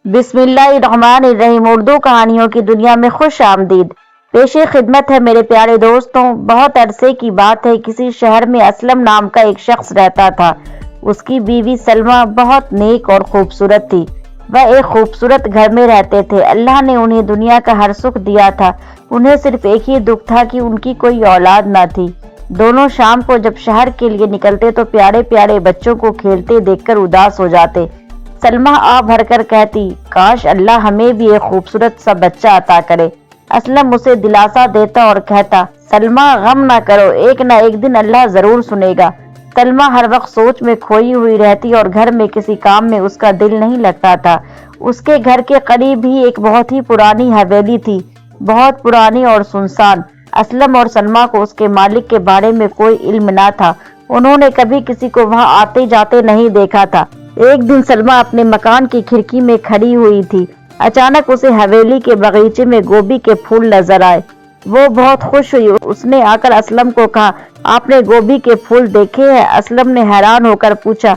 बिस्मिल्लाहिर्रहमानिर्रहीम। उर्दू कहानियों की दुनिया में खुश आमदीद। पेशे खिदमत है मेरे प्यारे दोस्तों। बहुत अरसे की बात है, किसी शहर में असलम नाम का एक शख्स रहता था। उसकी बीवी सलमा बहुत नेक और खूबसूरत थी। वह एक खूबसूरत घर में रहते थे। अल्लाह ने उन्हें दुनिया का हर सुख दिया था। उन्हें सिर्फ एक ही दुख था कि उनकी कोई औलाद न थी। दोनों शाम को जब शहर के लिए निकलते तो प्यारे प्यारे बच्चों को खेलते देखकर उदास हो जाते। सलमा आ भरकर कहती, काश अल्लाह हमें भी एक खूबसूरत सा बच्चा अता करे। असलम उसे दिलासा देता और कहता, सलमा गम ना करो, एक ना एक दिन अल्लाह जरूर सुनेगा। सलमा हर वक्त सोच में खोई हुई रहती और घर में किसी काम में उसका दिल नहीं लगता था। उसके घर के करीब ही एक बहुत ही पुरानी हवेली थी, बहुत पुरानी और सुनसान। असलम और सलमा को उसके मालिक के बारे में कोई इल्म ना था। उन्होंने कभी किसी को वहां आते जाते नहीं देखा था। एक दिन सलमा अपने मकान की खिड़की में खड़ी हुई थी। अचानक उसे हवेली के बगीचे में गोभी के फूल नजर आए। वो बहुत खुश हुई। उसने आकर असलम को कहा, आपने गोभी के फूल देखे हैं? असलम ने हैरान होकर पूछा,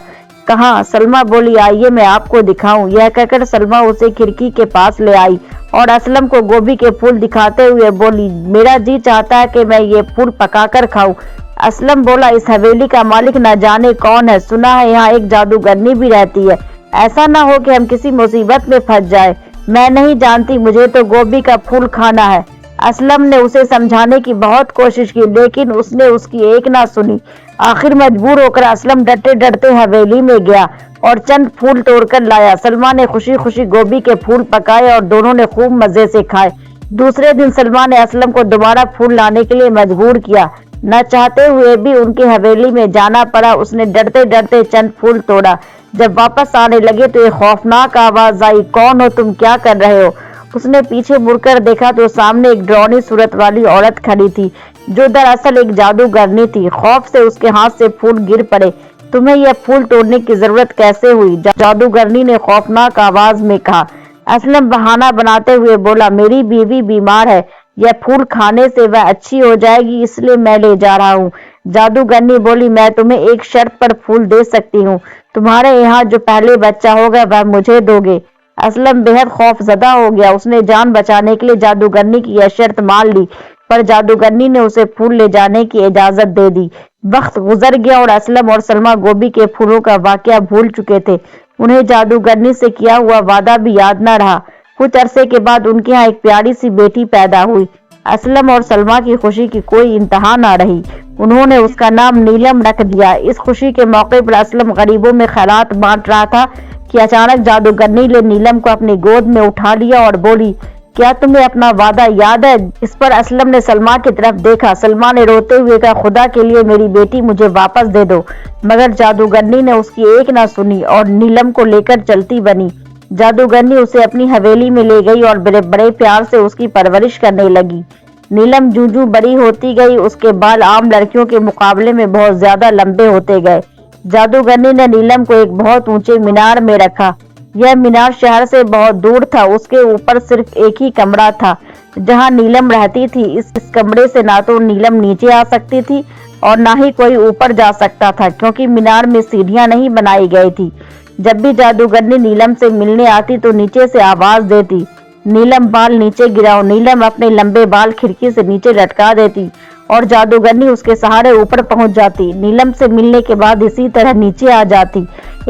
कहाँ? सलमा बोली, आइए मैं आपको दिखाऊं। यह कहकर सलमा उसे खिड़की के पास ले आई और असलम को गोभी के फूल दिखाते हुए बोली, मेरा जी चाहता है कि मैं ये फूल पकाकर खाऊं। असलम बोला, इस हवेली का मालिक न जाने कौन है, सुना है यहाँ एक जादूगरनी भी रहती है। ऐसा ना हो कि हम किसी मुसीबत में फंस जाए। मैं नहीं जानती, मुझे तो गोभी का फूल खाना है। असलम ने उसे समझाने की बहुत कोशिश की, लेकिन उसने उसकी एक ना सुनी। आखिर मजबूर होकर असलम डरते डरते हवेली में गया और चंद फूल तोड़कर लाया। सलमा ने खुशी खुशी गोभी के फूल पकाए और दोनों ने खूब मजे से खाए। दूसरे दिन सलमा ने असलम को दोबारा फूल लाने के लिए मजबूर किया। न चाहते हुए भी उनकी हवेली में जाना पड़ा। उसने डरते डरते चंद फूल तोड़ा। जब वापस आने लगे तो एक खौफनाक आवाज आई, कौन हो तुम, क्या कर रहे हो? उसने पीछे मुड़कर देखा तो सामने एक डरावनी सूरत वाली औरत खड़ी थी, जो दरअसल एक जादूगरनी थी। खौफ से उसके हाथ से फूल गिर पड़े। तुम्हें यह फूल तोड़ने की जरूरत कैसे हुई? जादूगरनी ने खौफनाक आवाज में कहा। असलम बहाना बनाते हुए बोला, मेरी बीवी बीमार है, यह फूल खाने से वह अच्छी हो जाएगी, इसलिए मैं ले जा रहा हूँ। जादूगरनी बोली, मैं तुम्हें एक शर्त पर फूल दे सकती हूँ। तुम्हारे यहाँ जो पहले बच्चा होगा वह मुझे दोगे। असलम बेहद खौफजदा हो गया। उसने जान बचाने के लिए जादूगरनी की यह शर्त मान ली, पर जादूगरनी ने उसे फूल ले जाने की इजाजत दे दी। वक्त गुजर गया और असलम और सलमा गोभी के फूलों का वाकया भूल चुके थे। उन्हें जादूगरनी से किया हुआ वादा भी याद न रहा। कुछ अरसे के बाद उनके यहाँ एक प्यारी सी बेटी पैदा हुई। असलम और सलमा की खुशी की कोई इंतहा न रही। उन्होंने उसका नाम नीलम रख दिया। इस खुशी के मौके पर असलम गरीबों में खैरात बांट रहा था कि अचानक जादूगरनी ने नीलम को अपनी गोद में उठा लिया और बोली, क्या तुम्हें अपना वादा याद है? इस पर असलम ने सलमा की तरफ देखा। सलमा ने रोते हुए कहा, खुदा के लिए मेरी बेटी मुझे वापस दे दो। मगर जादूगरनी ने उसकी एक ना सुनी और नीलम को लेकर चलती बनी। जादूगरनी उसे अपनी हवेली में ले गई और बड़े प्यार से उसकी परवरिश करने लगी। नीलम जूं जूं बड़ी होती गई, उसके बाल आम लड़कियों के मुकाबले में बहुत ज्यादा लंबे होते गए। जादूगरनी ने नीलम को एक बहुत ऊंचे मीनार में रखा। यह मीनार शहर से बहुत दूर था। उसके ऊपर सिर्फ एक ही कमरा था जहां नीलम रहती थी। इस कमरे से ना तो नीलम नीचे आ सकती थी और ना ही कोई ऊपर जा सकता था, क्योंकि मीनार में सीढ़ियां नहीं बनाई गई थी। जब भी जादूगरनी नीलम से मिलने आती तो नीचे से आवाज देती, नीलम बाल नीचे गिराओ। नीलम अपने लंबे बाल खिड़की से नीचे लटका देती और जादूगरनी उसके सहारे ऊपर पहुंच जाती। नीलम से मिलने के बाद इसी तरह नीचे आ जाती।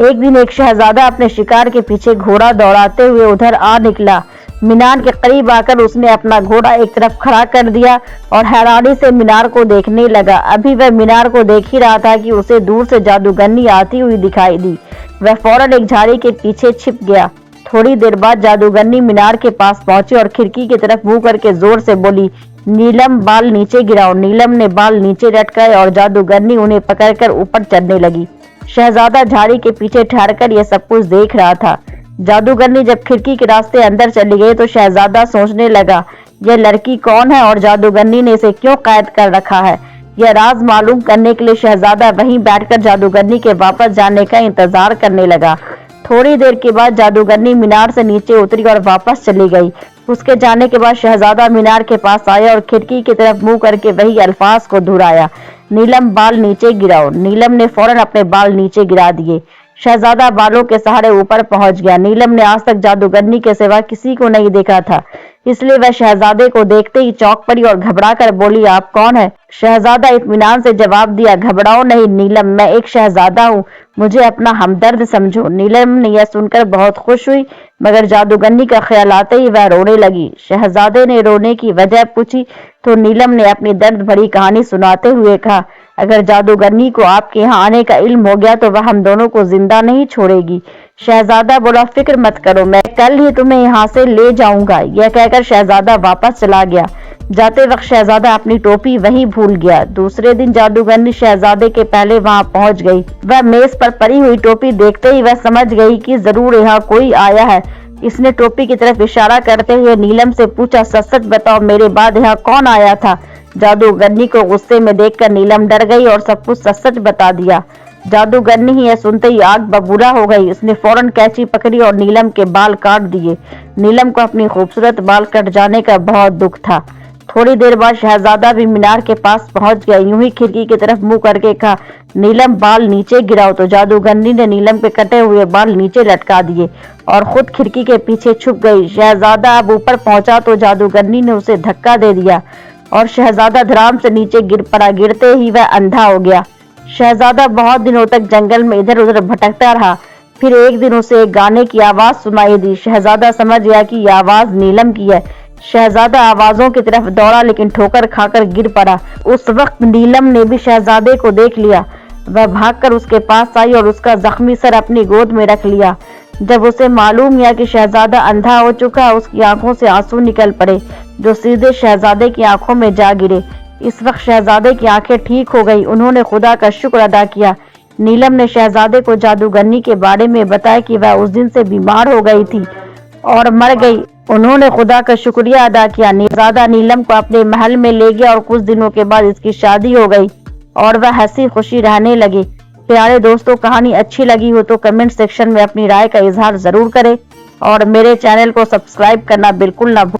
एक दिन एक शहजादा अपने शिकार के पीछे घोड़ा दौड़ाते हुए उधर आ निकला। मीनार के करीब आकर उसने अपना घोड़ा एक तरफ खड़ा कर दिया और हैरानी से मीनार को देखने लगा। अभी वह मीनार को देख ही रहा था कि उसे दूर से जादूगरनी आती हुई दिखाई दी। वह फौरन एक झाड़ी के पीछे छिप गया। थोड़ी देर बाद जादूगरनी मीनार के पास पहुंची और खिड़की की तरफ मुंह करके जोर से बोली, नीलम बाल नीचे गिराओ। नीलम ने बाल नीचे लटकाए और जादूगरनी उन्हें पकड़कर ऊपर चढ़ने लगी। शहजादा झाड़ी के पीछे ठहरकर यह सब कुछ देख रहा था। जादूगरनी जब खिड़की के रास्ते अंदर चली गई तो शहजादा सोचने लगा, यह लड़की कौन है और जादूगरनी ने इसे क्यों कैद कर रखा है? यह राज मालूम करने के लिए शहजादा वहीं बैठकर जादूगरनी के वापस जाने का इंतजार करने लगा। थोड़ी देर के बाद जादूगरनी मीनार से नीचे उतरी और वापस चली गई। उसके जाने के बाद शहजादा मीनार के पास आया और खिड़की की तरफ मुंह करके वही अल्फाज को दोहराया, नीलम बाल नीचे गिराओ। नीलम ने फौरन अपने बाल नीचे गिरा दिए। शहजादा बालों के सहारे ऊपर पहुंच गया। नीलम ने आज तक जादूगरनी के सिवा किसी को नहीं देखा था, इसलिए वह शहजादे को देखते ही चौंक पड़ी और घबरा कर बोली, आप कौन है? शहजादा इत्मीनान से जवाब दिया, घबराओ नहीं नीलम, मैं एक शहजादा हूँ, मुझे अपना हमदर्द समझो। नीलम ने यह सुनकर बहुत खुश हुई, मगर जादूगरनी का ख्याल आते ही वह रोने लगी। शहजादे ने रोने की वजह पूछी तो नीलम ने अपनी दर्द भरी कहानी सुनाते हुए कहा, अगर जादूगरनी को आपके यहाँ आने का इल्म हो गया तो वह हम दोनों को जिंदा नहीं छोड़ेगी। शहजादा बोला, फिक्र मत करो, मैं कल ही तुम्हें यहाँ से ले जाऊंगा। यह कहकर शहजादा वापस चला गया। जाते वक्त शहजादा अपनी टोपी वहीं भूल गया। दूसरे दिन जादूगरनी शहजादे के पहले वहां पहुंच गई। वह मेज पर पड़ी हुई टोपी देखते ही वह समझ गई कि जरूर यहाँ कोई आया है। इसने टोपी की तरफ इशारा करते हुए नीलम से पूछा, सच सच बताओ, मेरे बाद यहाँ कौन आया था? जादूगरनी को गुस्से में देखकर नीलम डर गई और सब कुछ सच सच बता दिया। जादूगरनी ही यह सुनते ही आग बबूला हो गई। उसने फौरन कैंची पकड़ी और नीलम के बाल काट दिए। नीलम को अपनी खूबसूरत बाल कट जाने का बहुत दुख था। थोड़ी देर बाद शहजादा भी मीनार के पास पहुंच गया। यूं ही खिड़की की तरफ मुंह करके कहा, नीलम बाल नीचे गिराओ। तो जादूगरनी ने नीलम के कटे हुए बाल नीचे लटका दिए और खुद खिड़की के पीछे छुप गई। शहजादा अब ऊपर पहुंचा तो जादूगरनी ने उसे धक्का दे दिया और शहजादा धड़ाम से नीचे गिर पड़ा। गिरते ही वह अंधा हो गया। शहजादा बहुत दिनों तक जंगल में इधर उधर भटकता रहा। फिर एक दिन उसे एक गाने की आवाज सुनाई दी। शहजादा समझ गया कि यह आवाज नीलम की है। शहजादा आवाजों की तरफ दौड़ा, लेकिन ठोकर खाकर गिर पड़ा। उस वक्त नीलम ने भी शहजादे को देख लिया। वह भागकर उसके पास आई और उसका जख्मी सर अपनी गोद में रख लिया। जब उसे मालूम हुआ कि शहजादा अंधा हो चुका, उसकी आंखों से आंसू निकल पड़े जो सीधे शहजादे की आंखों में जा गिरे। इस वक्त शहजादे की आंखें ठीक हो गई। उन्होंने खुदा का शुक्र अदा किया। नीलम ने शहजादे को जादूगरनी के बारे में बताया कि वह उस दिन से बीमार हो गई थी और मर गई। उन्होंने खुदा का शुक्रिया अदा किया। शहजादा नीलम को अपने महल में ले गया और कुछ दिनों के बाद इसकी शादी हो गई और वह हंसी खुशी रहने लगे। प्यारे दोस्तों, कहानी अच्छी लगी हो तो कमेंट सेक्शन में अपनी राय का इजहार जरूर करें और मेरे चैनल को सब्सक्राइब करना बिल्कुल ना भूलें।